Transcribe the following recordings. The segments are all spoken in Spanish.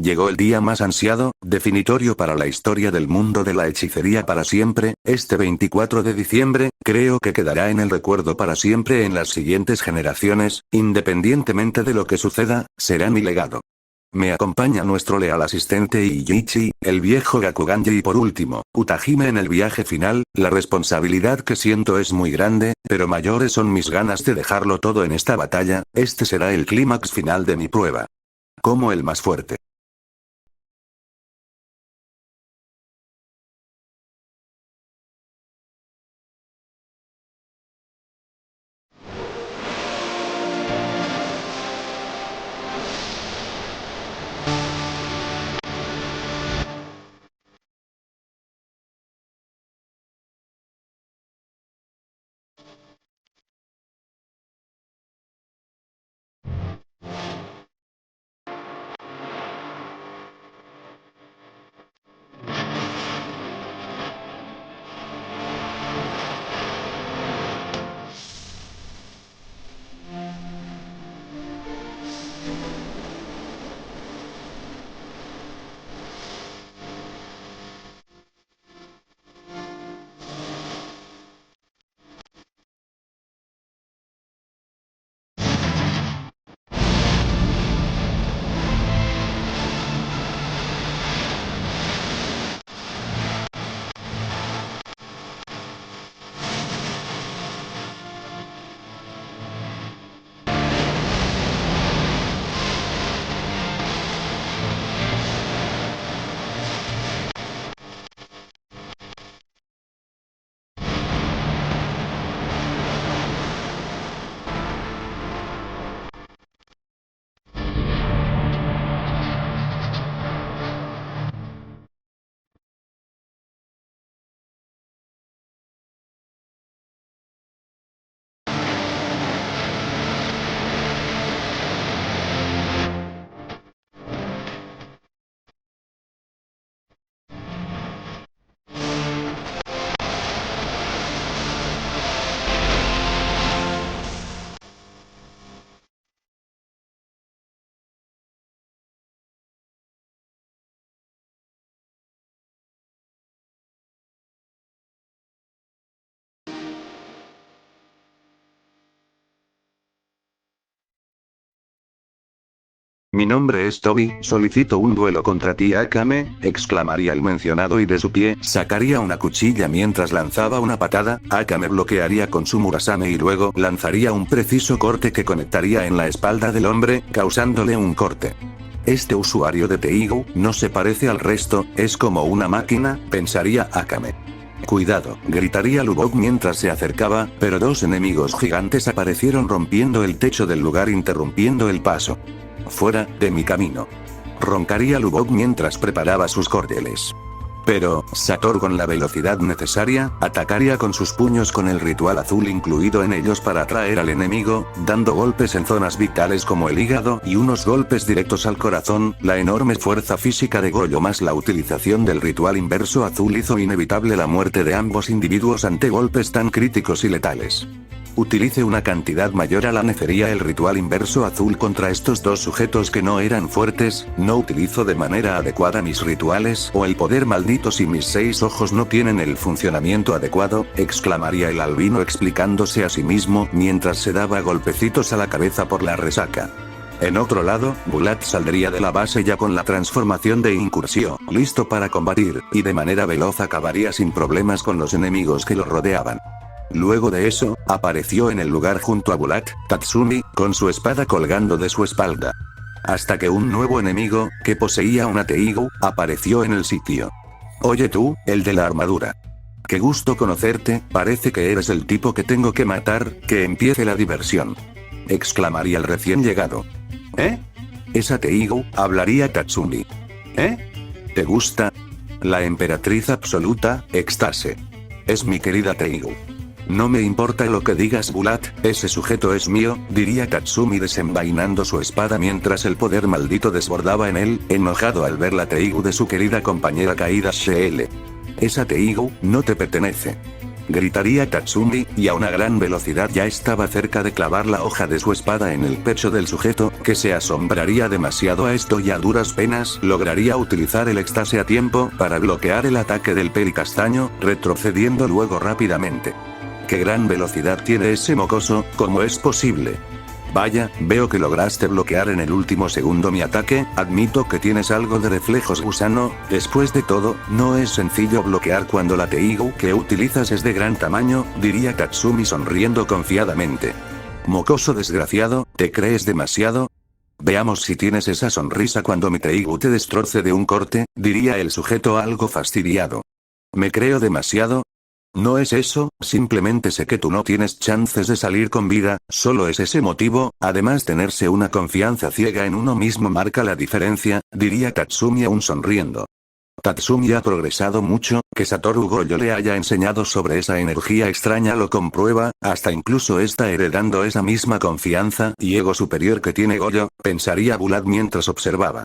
Llegó el día más ansiado, definitorio para la historia del mundo de la hechicería para siempre, este 24 de diciembre, creo que quedará en el recuerdo para siempre en las siguientes generaciones, independientemente de lo que suceda, será mi legado. Me acompaña nuestro leal asistente Iichi, el viejo Gakuganji y por último, Utahime en el viaje final. La responsabilidad que siento es muy grande, pero mayores son mis ganas de dejarlo todo en esta batalla. Este será el clímax final de mi prueba. Como el más fuerte. Mi nombre es Tobi, solicito un duelo contra ti Akame, exclamaría el mencionado y de su pie sacaría una cuchilla mientras lanzaba una patada. Akame bloquearía con su Murasame y luego lanzaría un preciso corte que conectaría en la espalda del hombre, causándole un corte. Este usuario de Teigo no se parece al resto, es como una máquina, pensaría Akame. Cuidado, gritaría Lubok mientras se acercaba, pero dos enemigos gigantes aparecieron rompiendo el techo del lugar interrumpiendo el paso. Fuera de mi camino. Roncaría Lubok mientras preparaba sus cordeles. Pero, Sator con la velocidad necesaria, atacaría con sus puños con el ritual azul incluido en ellos para atraer al enemigo, dando golpes en zonas vitales como el hígado y unos golpes directos al corazón. La enorme fuerza física de Goyo más la utilización del ritual inverso azul hizo inevitable la muerte de ambos individuos ante golpes tan críticos y letales. Utilice una cantidad mayor a la necería el ritual inverso azul contra estos dos sujetos que no eran fuertes. No utilizo de manera adecuada mis rituales o el poder maldito si mis 6 ojos no tienen el funcionamiento adecuado, exclamaría el albino explicándose a sí mismo mientras se daba golpecitos a la cabeza por la resaca. En otro lado, Bulat saldría de la base ya con la transformación de Incursio, listo para combatir, y de manera veloz acabaría sin problemas con los enemigos que lo rodeaban. Luego de eso, apareció en el lugar junto a Bulat, Tatsumi, con su espada colgando de su espalda. Hasta que un nuevo enemigo, que poseía una Teigo, apareció en el sitio. Oye tú, el de la armadura. Qué gusto conocerte, parece que eres el tipo que tengo que matar, que empiece la diversión. Exclamaría el recién llegado. ¿Eh? Esa Teigo, hablaría Tatsumi. ¿Eh? ¿Te gusta? La emperatriz absoluta, Extase. Es mi querida Teigo. No me importa lo que digas Bulat, ese sujeto es mío, diría Tatsumi desenvainando su espada mientras el poder maldito desbordaba en él, enojado al ver la Teigo de su querida compañera caída Sheel. Esa Teigo, no te pertenece. gritaría Tatsumi, y a una gran velocidad ya estaba cerca de clavar la hoja de su espada en el pecho del sujeto, que se asombraría demasiado a esto y a duras penas lograría utilizar el éxtasis a tiempo para bloquear el ataque del pelicastaño, retrocediendo luego rápidamente. ¡Qué gran velocidad tiene ese mocoso! ¿Cómo es posible? Vaya, veo que lograste bloquear en el último segundo mi ataque, admito que tienes algo de reflejos gusano, después de todo, no es sencillo bloquear cuando la Teigu que utilizas es de gran tamaño, diría Tatsumi sonriendo confiadamente. Mocoso desgraciado, ¿te crees demasiado? Veamos si tienes esa sonrisa cuando mi Teigu te destroce de un corte, diría el sujeto algo fastidiado. ¿Me creo demasiado? No es eso, simplemente sé que tú no tienes chances de salir con vida, solo es ese motivo, además tenerse una confianza ciega en uno mismo marca la diferencia, diría Tatsumi aún sonriendo. Tatsumi ha progresado mucho, que Satoru Gojo le haya enseñado sobre esa energía extraña lo comprueba, hasta incluso está heredando esa misma confianza y ego superior que tiene Gojo, pensaría Bulat mientras observaba.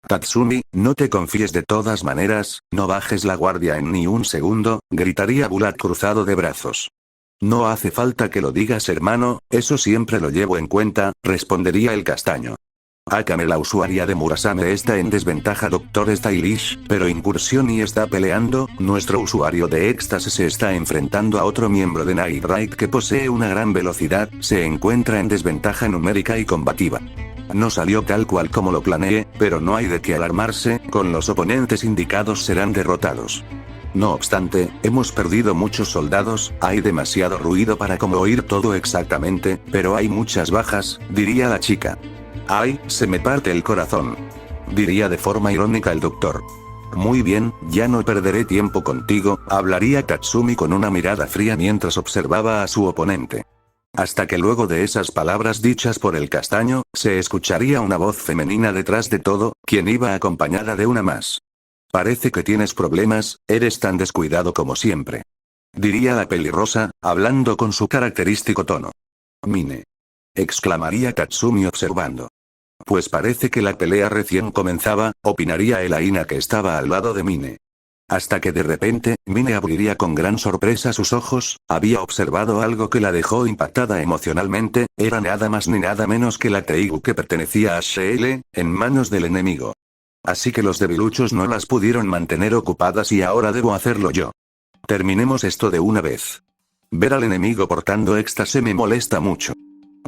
Tatsumi, no te confíes de todas maneras, no bajes la guardia en ni un segundo, gritaría Bulat cruzado de brazos. No hace falta que lo digas hermano, eso siempre lo llevo en cuenta, respondería el castaño. Akame la usuaria de Murasame está en desventaja Dr. Stylish, pero Incursión y está peleando, nuestro usuario de éxtasis se está enfrentando a otro miembro de Night Raid que posee una gran velocidad, se encuentra en desventaja numérica y combativa. No salió tal cual como lo planeé, pero no hay de qué alarmarse, con los oponentes indicados serán derrotados. No obstante, hemos perdido muchos soldados, hay demasiado ruido para como oír todo exactamente, pero hay muchas bajas, diría la chica. Ay, se me parte el corazón. Diría de forma irónica el doctor. Muy bien, ya no perderé tiempo contigo, hablaría Tatsumi con una mirada fría mientras observaba a su oponente. Hasta que luego de esas palabras dichas por el castaño, se escucharía una voz femenina detrás de todo, quien iba acompañada de una más. Parece que tienes problemas, eres tan descuidado como siempre. Diría la pelirrosa, hablando con su característico tono. Mine. Exclamaría Tatsumi observando. Pues parece que la pelea recién comenzaba, opinaría Elaina que estaba al lado de Mine. Hasta que de repente, Mine abriría con gran sorpresa sus ojos, había observado algo que la dejó impactada emocionalmente, era nada más ni nada menos que la Teigu que pertenecía a Shele, en manos del enemigo. Así que los debiluchos no las pudieron mantener ocupadas y ahora debo hacerlo yo. Terminemos esto de una vez. Ver al enemigo portando éxtasis me molesta mucho.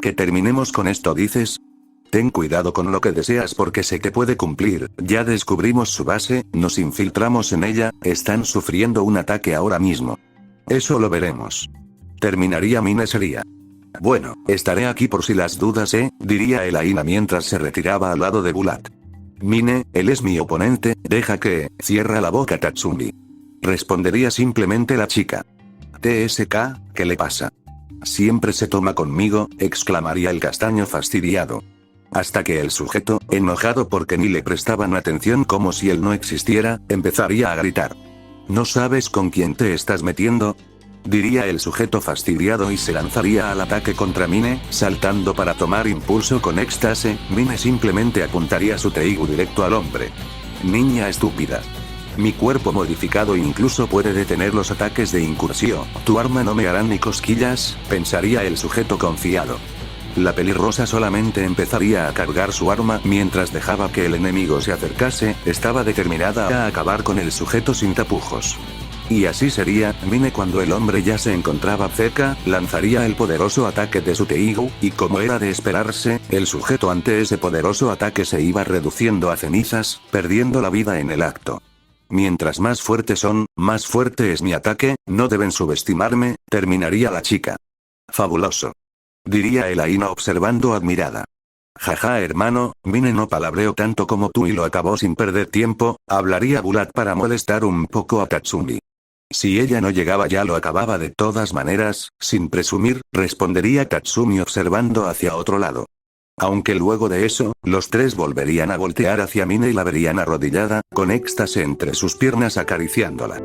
¿Que terminemos con esto dices? Ten cuidado con lo que deseas porque sé que puede cumplir, ya descubrimos su base, nos infiltramos en ella, están sufriendo un ataque ahora mismo. Eso lo veremos. Terminaría Mine sería. Bueno, estaré aquí por si las dudas diría Elaina mientras se retiraba al lado de Bulat. Mine, él es mi oponente, deja que, cierra la boca Tatsumi. Respondería simplemente la chica. TSK, ¿qué le pasa? Siempre se toma conmigo, exclamaría el castaño fastidiado. Hasta que el sujeto, enojado porque ni le prestaban atención como si él no existiera, empezaría a gritar. ¿No sabes con quién te estás metiendo? Diría el sujeto fastidiado y se lanzaría al ataque contra Mine, saltando para tomar impulso con éxtasis, Mine simplemente apuntaría su Teigu directo al hombre. Niña estúpida. Mi cuerpo modificado incluso puede detener los ataques de incursión, tu arma no me hará ni cosquillas, pensaría el sujeto confiado. La pelirrosa solamente empezaría a cargar su arma mientras dejaba que el enemigo se acercase, estaba determinada a acabar con el sujeto sin tapujos. Y así sería, Mine cuando el hombre ya se encontraba cerca, lanzaría el poderoso ataque de su Teigu, y como era de esperarse, el sujeto ante ese poderoso ataque se iba reduciendo a cenizas, perdiendo la vida en el acto. Mientras más fuertes son, más fuerte es mi ataque, no deben subestimarme, terminaría la chica. Fabuloso. Diría Elaina observando admirada. Jaja hermano, Mine no palabreó tanto como tú y lo acabó sin perder tiempo, hablaría Bulat para molestar un poco a Tatsumi. Si ella no llegaba ya lo acababa de todas maneras, sin presumir, respondería Tatsumi observando hacia otro lado. Aunque luego de eso, los tres volverían a voltear hacia Mine y la verían arrodillada, con éxtasis entre sus piernas acariciándola.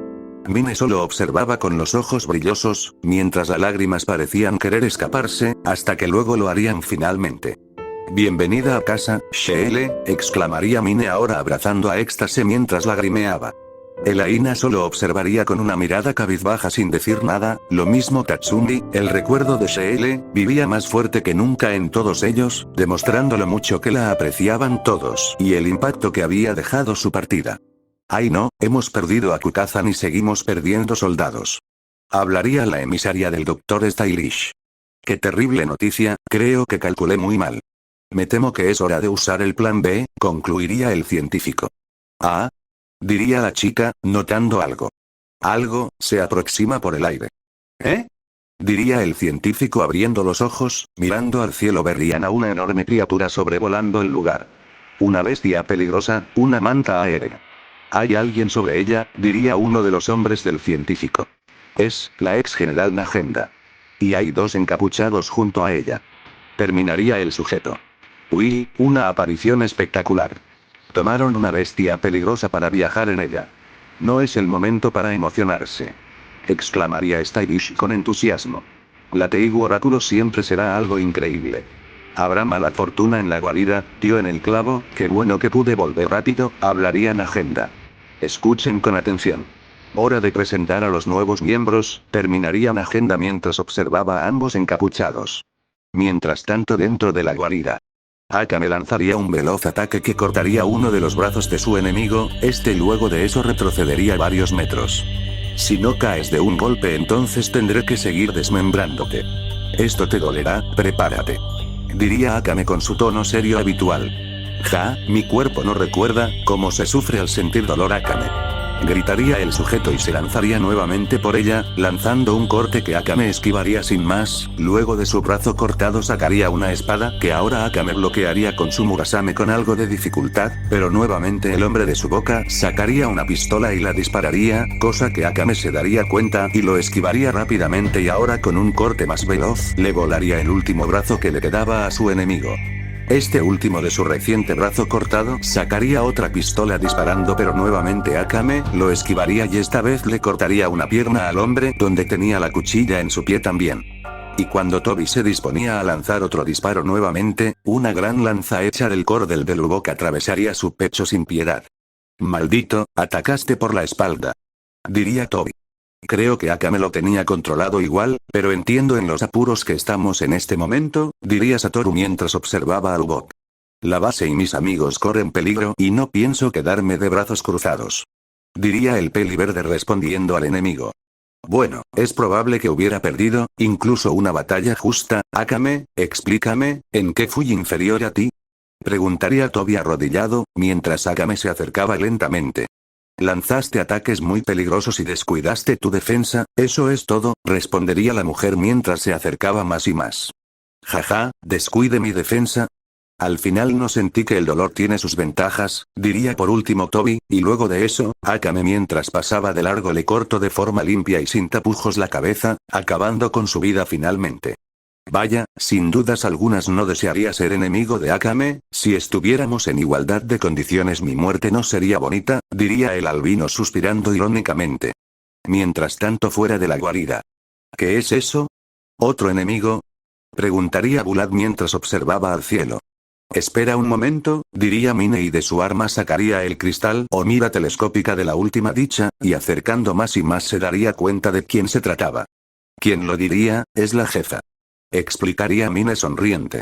Mine solo observaba con los ojos brillosos, mientras las lágrimas parecían querer escaparse, hasta que luego lo harían finalmente. Bienvenida a casa, Shele, exclamaría Mine ahora abrazando a éxtasis mientras lagrimeaba. Elaina solo observaría con una mirada cabizbaja sin decir nada, lo mismo Tatsumi, el recuerdo de Sheele, vivía más fuerte que nunca en todos ellos, demostrando lo mucho que la apreciaban todos y el impacto que había dejado su partida. Ay no, hemos perdido a Kukazan y seguimos perdiendo soldados. Hablaría la emisaria del Dr. Stylish. Qué terrible noticia, creo que calculé muy mal. Me temo que es hora de usar el plan B, concluiría el científico. Ah, diría la chica, notando algo. Algo, se aproxima por el aire. ¿Eh? Diría el científico abriendo los ojos, mirando al cielo verían a una enorme criatura sobrevolando el lugar. Una bestia peligrosa, una manta aérea. Hay alguien sobre ella, diría uno de los hombres del científico. Es, la ex general Nagenda. Y hay dos encapuchados junto a ella. Terminaría el sujeto. Uy, una aparición espectacular. Tomaron una bestia peligrosa para viajar en ella. No es el momento para emocionarse. Exclamaría Stylish con entusiasmo. La Teigu Oráculo siempre será algo increíble. Habrá mala fortuna en la guarida, tío en el clavo, qué bueno que pude volver rápido, hablaría en agenda. Escuchen con atención. Hora de presentar a los nuevos miembros, terminaría en agenda mientras observaba a ambos encapuchados. Mientras tanto dentro de la guarida. Akame lanzaría un veloz ataque que cortaría uno de los brazos de su enemigo, este luego de eso retrocedería varios metros. Si no caes de un golpe entonces tendré que seguir desmembrándote. Esto te dolerá, prepárate. Diría Akame con su tono serio habitual. Ja, mi cuerpo no recuerda cómo se sufre al sentir dolor Akame. Gritaría el sujeto y se lanzaría nuevamente por ella, lanzando un corte que Akame esquivaría sin más, luego de su brazo cortado sacaría una espada que ahora Akame bloquearía con su Murasame con algo de dificultad, pero nuevamente el hombre de su boca sacaría una pistola y la dispararía, cosa que Akame se daría cuenta y lo esquivaría rápidamente y ahora con un corte más veloz le volaría el último brazo que le quedaba a su enemigo. Este último de su reciente brazo cortado sacaría otra pistola disparando pero nuevamente Akame lo esquivaría y esta vez le cortaría una pierna al hombre donde tenía la cuchilla en su pie también. Y cuando Tobi se disponía a lanzar otro disparo nuevamente, una gran lanza hecha del cordel de Lubok atravesaría su pecho sin piedad. Maldito, atacaste por la espalda. Diría Tobi. Creo que Akame lo tenía controlado igual, pero entiendo en los apuros que estamos en este momento, diría Satoru mientras observaba a Lubok. La base y mis amigos corren peligro y no pienso quedarme de brazos cruzados. Diría el peli verde respondiendo al enemigo. Bueno, es probable que hubiera perdido, incluso una batalla justa, Akame, explícame, ¿en qué fui inferior a ti? Preguntaría Tobi arrodillado, mientras Akame se acercaba lentamente. Lanzaste ataques muy peligrosos y descuidaste tu defensa, eso es todo, respondería la mujer mientras se acercaba más y más. Jaja, descuide mi defensa. Al final no sentí que el dolor tiene sus ventajas, diría por último Tobi, y luego de eso, Akame mientras pasaba de largo le cortó de forma limpia y sin tapujos la cabeza, acabando con su vida finalmente. Vaya, sin dudas algunas no desearía ser enemigo de Akame, si estuviéramos en igualdad de condiciones mi muerte no sería bonita, diría el albino suspirando irónicamente. Mientras tanto fuera de la guarida. ¿Qué es eso? ¿Otro enemigo? Preguntaría Bulat mientras observaba al cielo. Espera un momento, diría Mine y de su arma sacaría el cristal o mira telescópica de la última dicha, y acercando más y más se daría cuenta de quién se trataba. ¿Quién lo diría? Es la jefa. Explicaría Mine sonriente.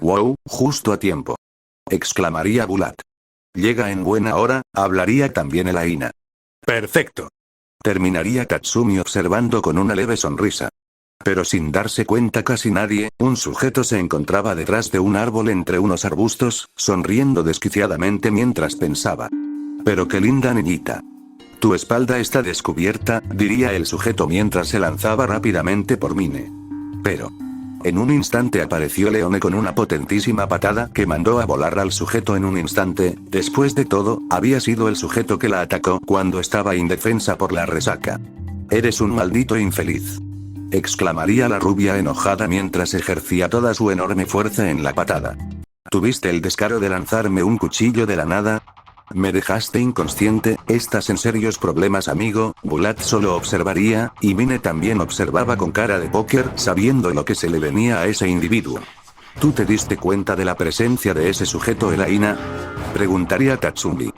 Wow, justo a tiempo. Exclamaría Bulat. Llega en buena hora, hablaría también Elaina. Perfecto. Terminaría Tatsumi observando con una leve sonrisa. Pero sin darse cuenta casi nadie, un sujeto se encontraba detrás de un árbol entre unos arbustos, sonriendo desquiciadamente mientras pensaba. Pero qué linda niñita. Tu espalda está descubierta, diría el sujeto mientras se lanzaba rápidamente por Mine. Pero... En un instante apareció Leone con una potentísima patada que mandó a volar al sujeto en un instante, después de todo, había sido el sujeto que la atacó cuando estaba indefensa por la resaca. Eres un maldito infeliz. Exclamaría la rubia enojada mientras ejercía toda su enorme fuerza en la patada. ¿Tuviste el descaro de lanzarme un cuchillo de la nada? Me dejaste inconsciente, ¿estás en serios problemas amigo? Bulat solo observaría, y Mine también observaba con cara de póker, sabiendo lo que se le venía a ese individuo. ¿Tú te diste cuenta de la presencia de ese sujeto Elaina? Preguntaría Tatsumi.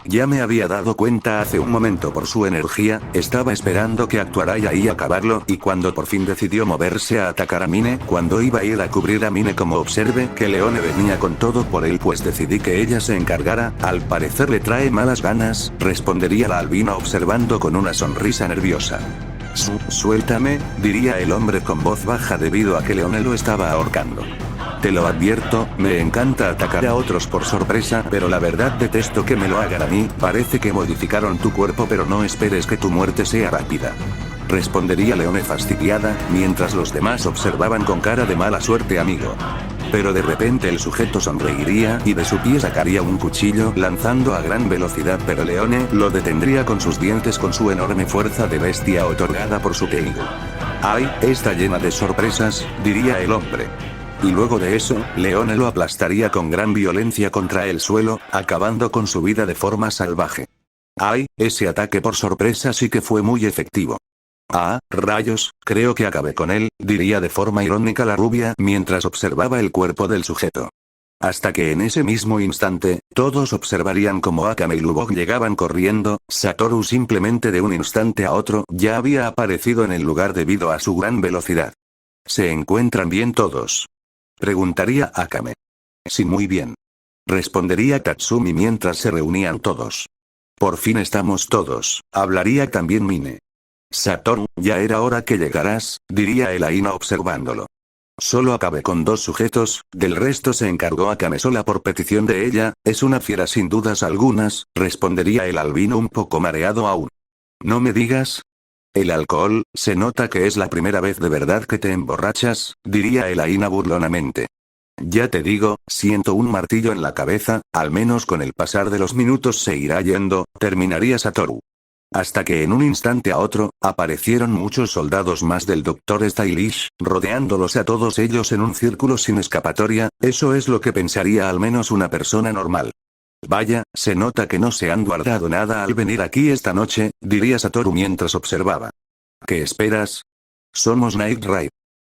Ya me había dado cuenta hace un momento por su energía, estaba esperando que actuara y ahí acabarlo, y cuando por fin decidió moverse a atacar a Mine, cuando iba a ir a cubrir a Mine como observe que Leone venía con todo por él pues decidí que ella se encargara, al parecer le trae malas ganas, respondería la albina observando con una sonrisa nerviosa. Suéltame, diría el hombre con voz baja debido a que Leone lo estaba ahorcando. Te lo advierto, me encanta atacar a otros por sorpresa, pero la verdad detesto que me lo hagan a mí, parece que modificaron tu cuerpo pero no esperes que tu muerte sea rápida. Respondería Leone fastidiada, mientras los demás observaban con cara de mala suerte amigo. Pero de repente el sujeto sonreiría y de su pie sacaría un cuchillo lanzando a gran velocidad pero Leone lo detendría con sus dientes con su enorme fuerza de bestia otorgada por su Teigu. ¡Ay, está llena de sorpresas!, diría el hombre. Y luego de eso, Leone lo aplastaría con gran violencia contra el suelo, acabando con su vida de forma salvaje. ¡Ay, ese ataque por sorpresa sí que fue muy efectivo! Ah, rayos, creo que acabé con él, diría de forma irónica la rubia mientras observaba el cuerpo del sujeto. Hasta que en ese mismo instante, todos observarían como Akame y Lubok llegaban corriendo, Satoru simplemente de un instante a otro ya había aparecido en el lugar debido a su gran velocidad. ¿Se encuentran bien todos?, preguntaría Akame. Sí, muy bien, respondería Tatsumi mientras se reunían todos. Por fin estamos todos, hablaría también Mine. Satoru, ya era hora que llegaras, diría el Aina observándolo. Solo acabé con 2 sujetos, del resto se encargó Akame sola por petición de ella, es una fiera sin dudas algunas, respondería el albino un poco mareado aún. No me digas. El alcohol, se nota que es la primera vez de verdad que te emborrachas, diría el Aina burlonamente. Ya te digo, siento un martillo en la cabeza, al menos con el pasar de los minutos se irá yendo, terminaría Satoru. Hasta que en un instante a otro, aparecieron muchos soldados más del Dr. Stylish, rodeándolos a todos ellos en un círculo sin escapatoria, eso es lo que pensaría al menos una persona normal. Vaya, se nota que no se han guardado nada al venir aquí esta noche, diría Satoru mientras observaba. ¿Qué esperas? Somos Night Raid,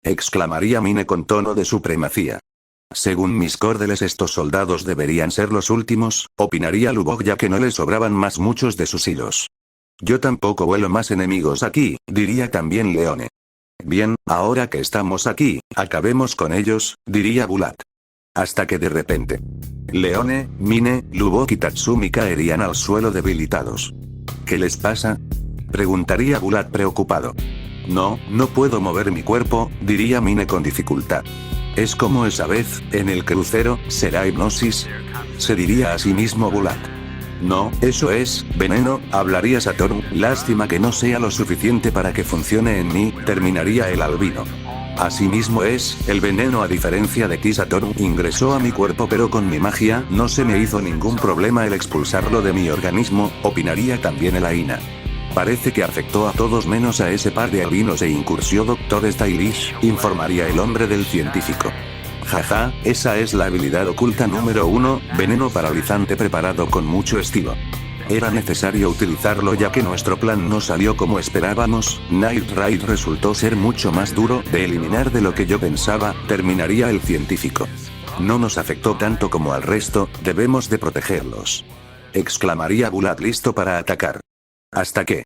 exclamaría Mine con tono de supremacía. Según mis córdeles estos soldados deberían ser los últimos, opinaría Lubok ya que no les sobraban más muchos de sus hilos. Yo tampoco vuelo más enemigos aquí, diría también Leone. Bien, ahora que estamos aquí, acabemos con ellos, diría Bulat. Hasta que de repente, Leone, Mine, Lubok y Tatsumi caerían al suelo debilitados. ¿Qué les pasa?, preguntaría Bulat preocupado. No puedo mover mi cuerpo, diría Mine con dificultad. Es como esa vez, en el crucero, ¿será hipnosis?, se diría a sí mismo Bulat. No, eso es, veneno, hablaría Satoru, lástima que no sea lo suficiente para que funcione en mí, terminaría el albino. Asimismo es, el veneno a diferencia de ti Satoru ingresó a mi cuerpo pero con mi magia no se me hizo ningún problema el expulsarlo de mi organismo, opinaría también el Aina. Parece que afectó a todos menos a ese par de albinos e incursió Dr. Stylish, informaría el hombre del científico. Jaja, esa es la habilidad oculta número 1, veneno paralizante preparado con mucho estilo. Era necesario utilizarlo ya que nuestro plan no salió como esperábamos, Night Raid resultó ser mucho más duro de eliminar de lo que yo pensaba, terminaría el científico. No nos afectó tanto como al resto, debemos de protegerlos, exclamaría Bulat listo para atacar. Hasta que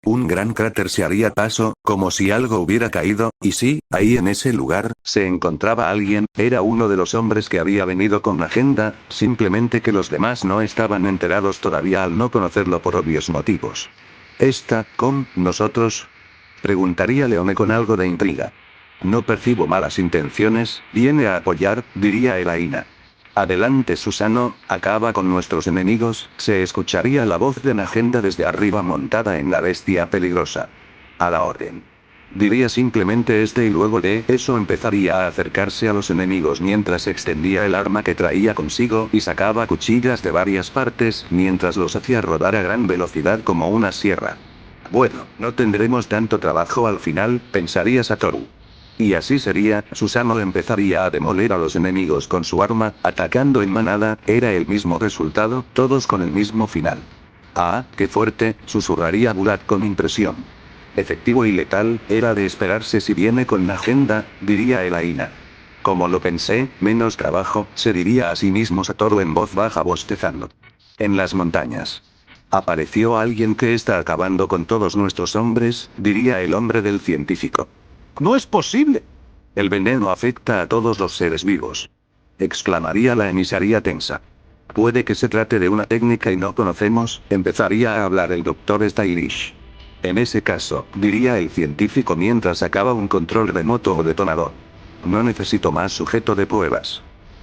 un gran cráter se haría paso, como si algo hubiera caído, y sí, ahí en ese lugar, se encontraba alguien, era uno de los hombres que había venido con la agenda, simplemente que los demás no estaban enterados todavía al no conocerlo por obvios motivos. ¿Está con nosotros?, preguntaría Leone con algo de intriga. No percibo malas intenciones, viene a apoyar, diría el Aina. Adelante Susano, acaba con nuestros enemigos, se escucharía la voz de Nagenda desde arriba montada en la bestia peligrosa. A la orden, diría simplemente y luego de eso empezaría a acercarse a los enemigos mientras extendía el arma que traía consigo y sacaba cuchillas de varias partes mientras los hacía rodar a gran velocidad como una sierra. Bueno, no tendremos tanto trabajo al final, pensaría Satoru. Y así sería, Susano empezaría a demoler a los enemigos con su arma, atacando en manada, era el mismo resultado, todos con el mismo final. Ah, qué fuerte, susurraría Bulat con impresión. Efectivo y letal, era de esperarse si viene con la agenda, diría el Aina. Como lo pensé, menos trabajo, se diría a sí mismo Satoru en voz baja bostezando. En las montañas. Apareció alguien que está acabando con todos nuestros hombres, diría el hombre del científico. No es posible. El veneno afecta a todos los seres vivos. Exclamaría la emisaria tensa. Puede que se trate de una técnica y no conocemos, empezaría a hablar el doctor Stylish. En ese caso, diría el científico mientras sacaba un control remoto o detonador. No necesito más sujeto de pruebas.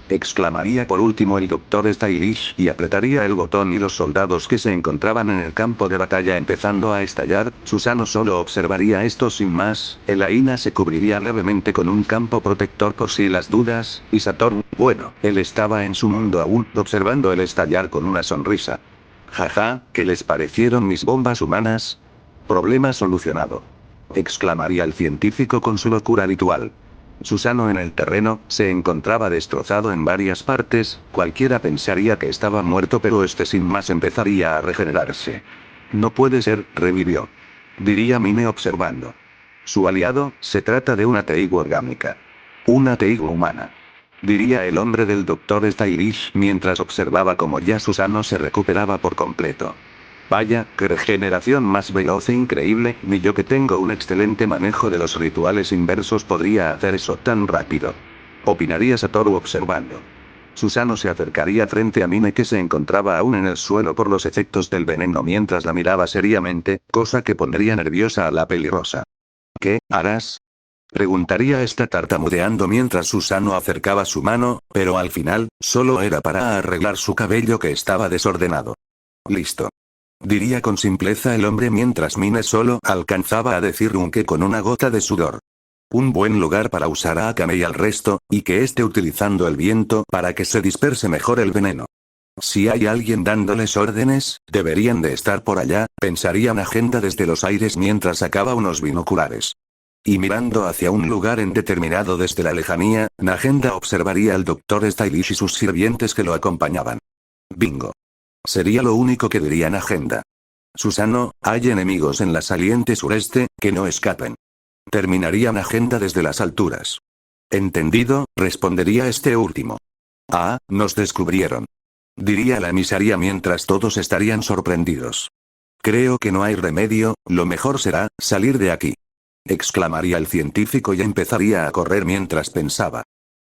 Exclamaría por último el doctor Stylish y apretaría el botón y los soldados que se encontraban en el campo de batalla empezando a estallar. Susano solo observaría esto sin más, Elaina se cubriría levemente con un campo protector por si las dudas, y Saturn, bueno, él estaba en su mundo aún, observando el estallar con una sonrisa. Jaja, ¿qué les parecieron mis bombas humanas? Problema solucionado. Exclamaría el científico con su locura habitual. Susano en el terreno, se encontraba destrozado en varias partes, cualquiera pensaría que estaba muerto pero este sin más empezaría a regenerarse. No puede ser, revivió. Diría Mine observando. Su aliado, se trata de una Teigu orgánica. Una Teigu humana. Diría el hombre del doctor Stylish mientras observaba cómo ya Susano se recuperaba por completo. Vaya, qué regeneración más veloz e increíble, ni yo que tengo un excelente manejo de los rituales inversos podría hacer eso tan rápido. Opinaría Satoru observando. Susano se acercaría frente a Mine que se encontraba aún en el suelo por los efectos del veneno mientras la miraba seriamente, cosa que pondría nerviosa a la pelirrosa. ¿Qué harás? Preguntaría esta tartamudeando mientras Susano acercaba su mano, pero al final, solo era para arreglar su cabello que estaba desordenado. Listo. Diría con simpleza el hombre mientras Mine solo alcanzaba a decir un que con una gota de sudor. Un buen lugar para usar a Akame y al resto, y que esté utilizando el viento para que se disperse mejor el veneno. Si hay alguien dándoles órdenes, deberían de estar por allá, pensaría Nagenda desde los aires mientras sacaba unos binoculares. Y mirando hacia un lugar indeterminado desde la lejanía, Nagenda observaría al doctor Stylish y sus sirvientes que lo acompañaban. Bingo. Sería lo único que diría Nagenda. Susano, hay enemigos en la saliente sureste, que no escapen. Terminaría Nagenda desde las alturas. Entendido, respondería este último. Ah, nos descubrieron. Diría la emisaria mientras todos estarían sorprendidos. Creo que no hay remedio, lo mejor será salir de aquí. Exclamaría el científico y empezaría a correr mientras pensaba.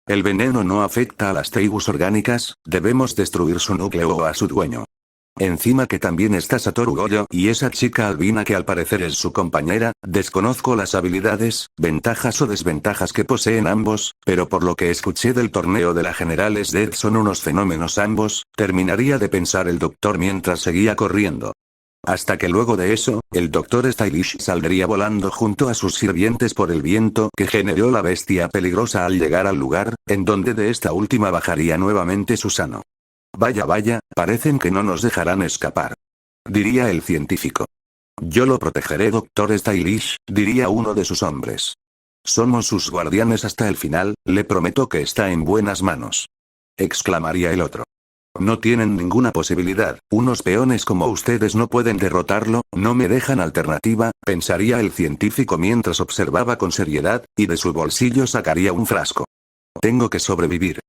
El veneno no afecta a las Teigus orgánicas, debemos destruir su núcleo o a su dueño. Encima que también está Satoru Gojo y esa chica albina que al parecer es su compañera, desconozco las habilidades, ventajas o desventajas que poseen ambos, pero por lo que escuché del torneo de la Generales Death son unos fenómenos ambos, terminaría de pensar el doctor mientras seguía corriendo. Hasta que luego de eso, el doctor Stylish saldría volando junto a sus sirvientes por el viento que generó la bestia peligrosa al llegar al lugar, en donde de esta última bajaría nuevamente Susano. Vaya vaya, parecen que no nos dejarán escapar. Diría el científico. Yo lo protegeré doctor Stylish, diría uno de sus hombres. Somos sus guardianes hasta el final, le prometo que está en buenas manos. Exclamaría el otro. No tienen ninguna posibilidad, unos peones como ustedes no pueden derrotarlo, no me dejan alternativa, pensaría el científico mientras observaba con seriedad, y de su bolsillo sacaría un frasco. Tengo que sobrevivir.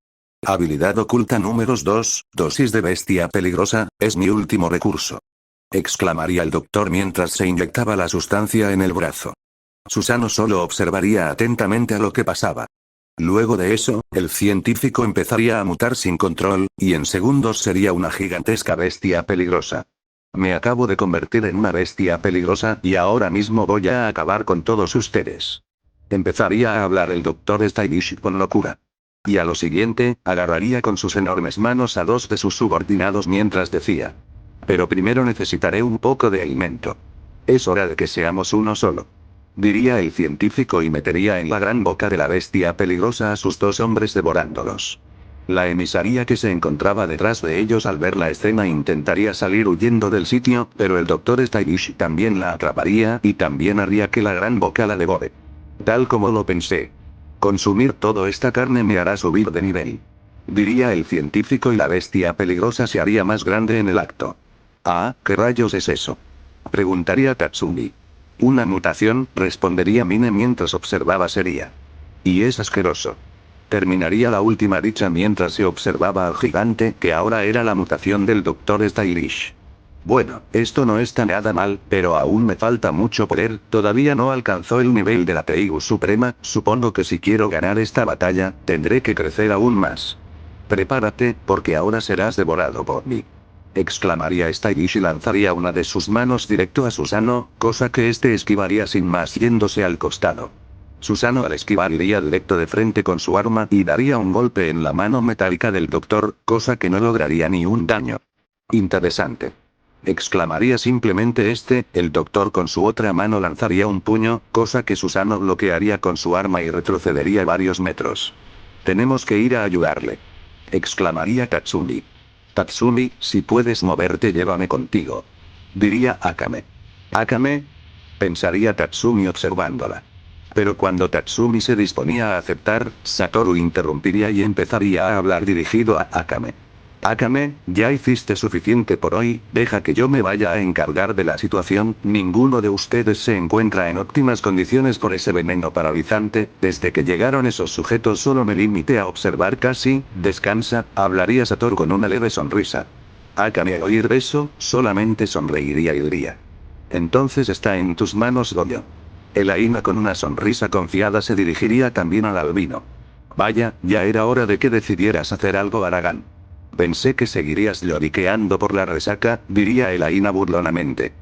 Habilidad oculta números 2, dosis de bestia peligrosa, es mi último recurso. Exclamaría el doctor mientras se inyectaba la sustancia en el brazo. Susano solo observaría atentamente a lo que pasaba. Luego de eso, el científico empezaría a mutar sin control, y en segundos sería una gigantesca bestia peligrosa. Me acabo de convertir en una bestia peligrosa y ahora mismo voy a acabar con todos ustedes. Empezaría a hablar el doctor Stylish con locura. Y a lo siguiente, agarraría con sus enormes manos a dos de sus subordinados mientras decía. Pero primero necesitaré un poco de alimento. Es hora de que seamos uno solo. Diría el científico y metería en la gran boca de la bestia peligrosa a sus dos hombres devorándolos. La emisaria que se encontraba detrás de ellos al ver la escena intentaría salir huyendo del sitio, pero el doctor Stylish también la atraparía y también haría que la gran boca la devore. Tal como lo pensé. Consumir toda esta carne me hará subir de nivel. Diría el científico y la bestia peligrosa se haría más grande en el acto. Ah, ¿qué rayos es eso? Preguntaría Tatsumi. Una mutación, respondería Mine mientras observaba seria. Y es asqueroso. Terminaría la última dicha mientras se observaba al gigante que ahora era la mutación del doctor Stylish. Bueno, esto no está nada mal, pero aún me falta mucho poder, todavía no alcanzó el nivel de la Teigu Suprema, supongo que si quiero ganar esta batalla, tendré que crecer aún más. Prepárate, porque ahora serás devorado por mí. Exclamaría Stylish y lanzaría una de sus manos directo a Susano, cosa que este esquivaría sin más yéndose al costado. Susano al esquivar iría directo de frente con su arma y daría un golpe en la mano metálica del doctor, cosa que no lograría ni un daño. Interesante. Exclamaría simplemente el doctor con su otra mano lanzaría un puño, cosa que Susano bloquearía con su arma y retrocedería varios metros. Tenemos que ir a ayudarle. Exclamaría Tatsumi. Tatsumi, si puedes moverte llévame contigo. Diría Akame. ¿Akame? Pensaría Tatsumi observándola. Pero cuando Tatsumi se disponía a aceptar, Satoru interrumpiría y empezaría a hablar dirigido a Akame. Akame, ya hiciste suficiente por hoy, deja que yo me vaya a encargar de la situación, ninguno de ustedes se encuentra en óptimas condiciones por ese veneno paralizante, desde que llegaron esos sujetos solo me limité a observar casi, descansa, hablaría Satoru con una leve sonrisa. Akame al oír eso, solamente sonreiría y diría. Entonces está en tus manos Goyo. El Aina con una sonrisa confiada se dirigiría también al albino. Vaya, ya era hora de que decidieras hacer algo Aragán. Pensé que seguirías lloriqueando por la resaca, diría Elaina burlonamente.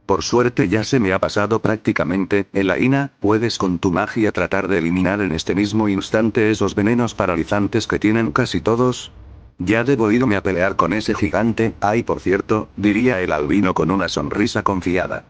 Por suerte ya se me ha pasado prácticamente, Elaina, ¿puedes con tu magia tratar de eliminar en este mismo instante esos venenos paralizantes que tienen casi todos? Ya debo irme a pelear con ese gigante, ay por cierto, diría el albino con una sonrisa confiada.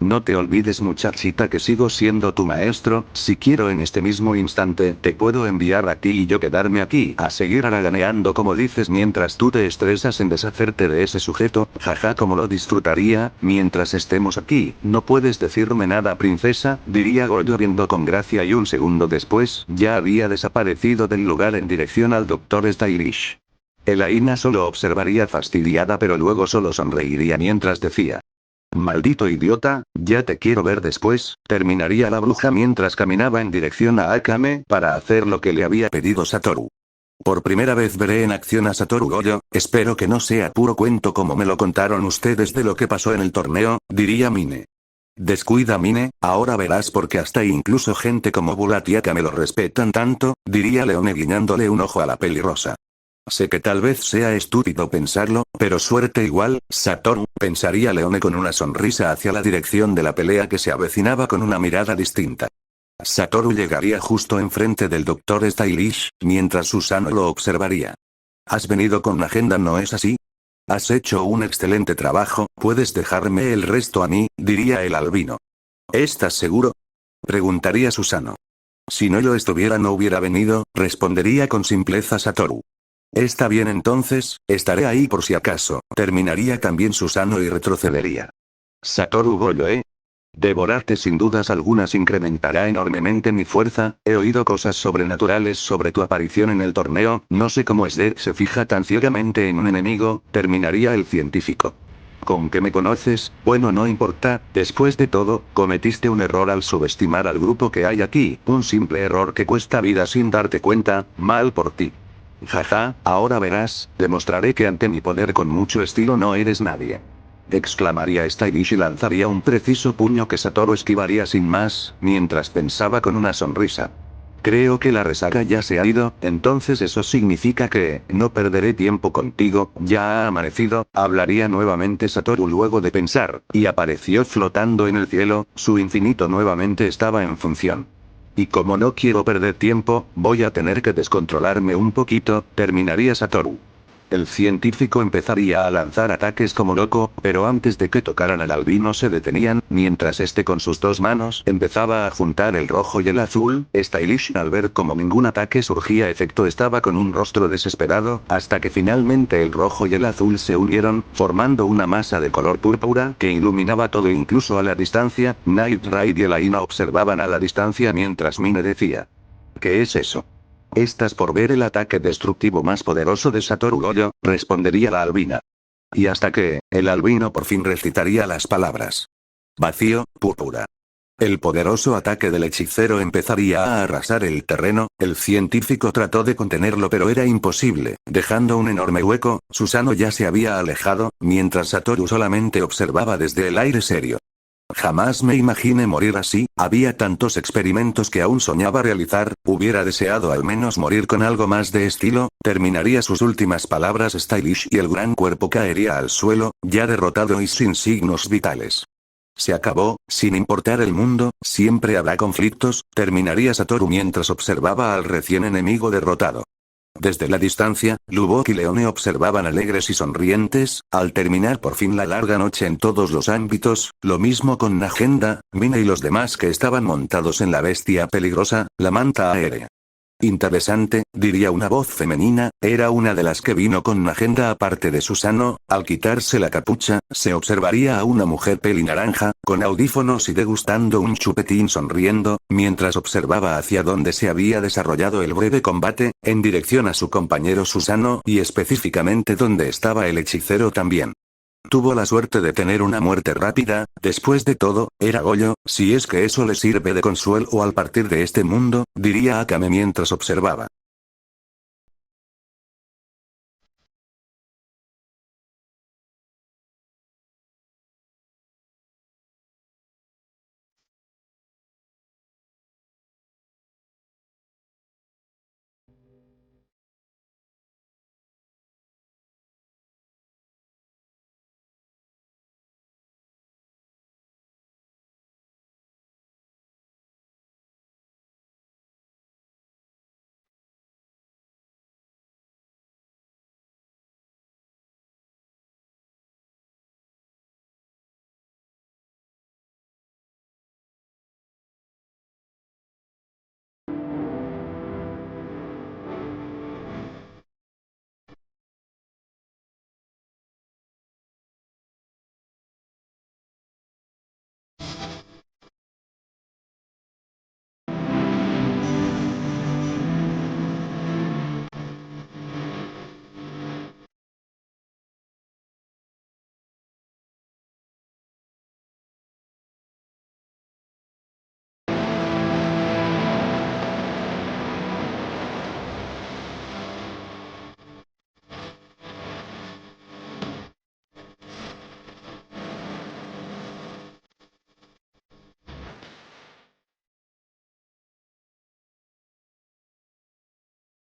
No te olvides muchachita que sigo siendo tu maestro, si quiero en este mismo instante te puedo enviar a ti y yo quedarme aquí a seguir haraganeando como dices mientras tú te estresas en deshacerte de ese sujeto, jaja como lo disfrutaría, mientras estemos aquí, no puedes decirme nada princesa, diría Goyo riendo con gracia y un segundo después, ya había desaparecido del lugar en dirección al Dr. Stylish. Elaina solo observaría fastidiada pero luego solo sonreiría mientras decía. Maldito idiota, ya te quiero ver después, terminaría la bruja mientras caminaba en dirección a Akame para hacer lo que le había pedido Satoru. Por primera vez veré en acción a Satoru Goyo, espero que no sea puro cuento como me lo contaron ustedes de lo que pasó en el torneo, diría Mine. Descuida Mine, ahora verás porque hasta incluso gente como Bulat y Akame lo respetan tanto, diría Leone guiñándole un ojo a la pelirrosa. Sé que tal vez sea estúpido pensarlo, pero suerte igual, Satoru, pensaría Leone con una sonrisa hacia la dirección de la pelea que se avecinaba con una mirada distinta. Satoru llegaría justo enfrente del Dr. Stylish, mientras Susano lo observaría. Has venido con la agenda, ¿no es así? Has hecho un excelente trabajo, puedes dejarme el resto a mí, diría el albino. ¿Estás seguro? Preguntaría Susano. Si no lo estuviera no hubiera venido, respondería con simpleza Satoru. Está bien entonces, estaré ahí por si acaso, terminaría también Susano y retrocedería. Satoru Goyo, Devorarte sin dudas algunas incrementará enormemente mi fuerza, he oído cosas sobrenaturales sobre tu aparición en el torneo, no sé cómo Dead se fija tan ciegamente en un enemigo, terminaría el científico. ¿Con qué me conoces? Bueno, no importa, después de todo, cometiste un error al subestimar al grupo que hay aquí, un simple error que cuesta vida sin darte cuenta, mal por ti. Jaja, ahora verás, demostraré que ante mi poder con mucho estilo no eres nadie. Exclamaría Stylish y lanzaría un preciso puño que Satoru esquivaría sin más, mientras pensaba con una sonrisa. Creo que la resaca ya se ha ido, entonces eso significa que, no perderé tiempo contigo, ya ha amanecido, hablaría nuevamente Satoru luego de pensar, y apareció flotando en el cielo, su infinito nuevamente estaba en función. Y como no quiero perder tiempo, voy a tener que descontrolarme un poquito, terminaría Satoru. El científico empezaría a lanzar ataques como loco, pero antes de que tocaran al albino se detenían, mientras este con sus dos manos empezaba a juntar el rojo y el azul. Stylish al ver como ningún ataque surgía efecto estaba con un rostro desesperado, hasta que finalmente el rojo y el azul se unieron, formando una masa de color púrpura que iluminaba todo incluso a la distancia. Night Raid y Elaina observaban a la distancia mientras Mine decía. ¿Qué es eso? Estás por ver el ataque destructivo más poderoso de Satoru Goyo, respondería la albina. Y hasta que, el albino por fin recitaría las palabras. Vacío, púrpura. El poderoso ataque del hechicero empezaría a arrasar el terreno. El científico trató de contenerlo pero era imposible, dejando un enorme hueco. Susano ya se había alejado, mientras Satoru solamente observaba desde el aire serio. Jamás me imaginé morir así, había tantos experimentos que aún soñaba realizar, hubiera deseado al menos morir con algo más de estilo. Terminaría sus últimas palabras Stylish y el gran cuerpo caería al suelo, ya derrotado y sin signos vitales. Se acabó, sin importar el mundo, siempre habrá conflictos, terminaría Satoru mientras observaba al recién enemigo derrotado. Desde la distancia, Lubok y Leone observaban alegres y sonrientes. Al terminar por fin la larga noche en todos los ámbitos, lo mismo con Nagenda, Mina y los demás que estaban montados en la bestia peligrosa, la manta aérea. Interesante, diría una voz femenina, era una de las que vino con Nagenda aparte de Susano. Al quitarse la capucha, se observaría a una mujer pelinaranja, con audífonos y degustando un chupetín sonriendo, mientras observaba hacia donde se había desarrollado el breve combate, en dirección a su compañero Susano y específicamente donde estaba el hechicero también. Tuvo la suerte de tener una muerte rápida, después de todo, era Goyo, si es que eso le sirve de consuelo al partir de este mundo, diría Akame mientras observaba.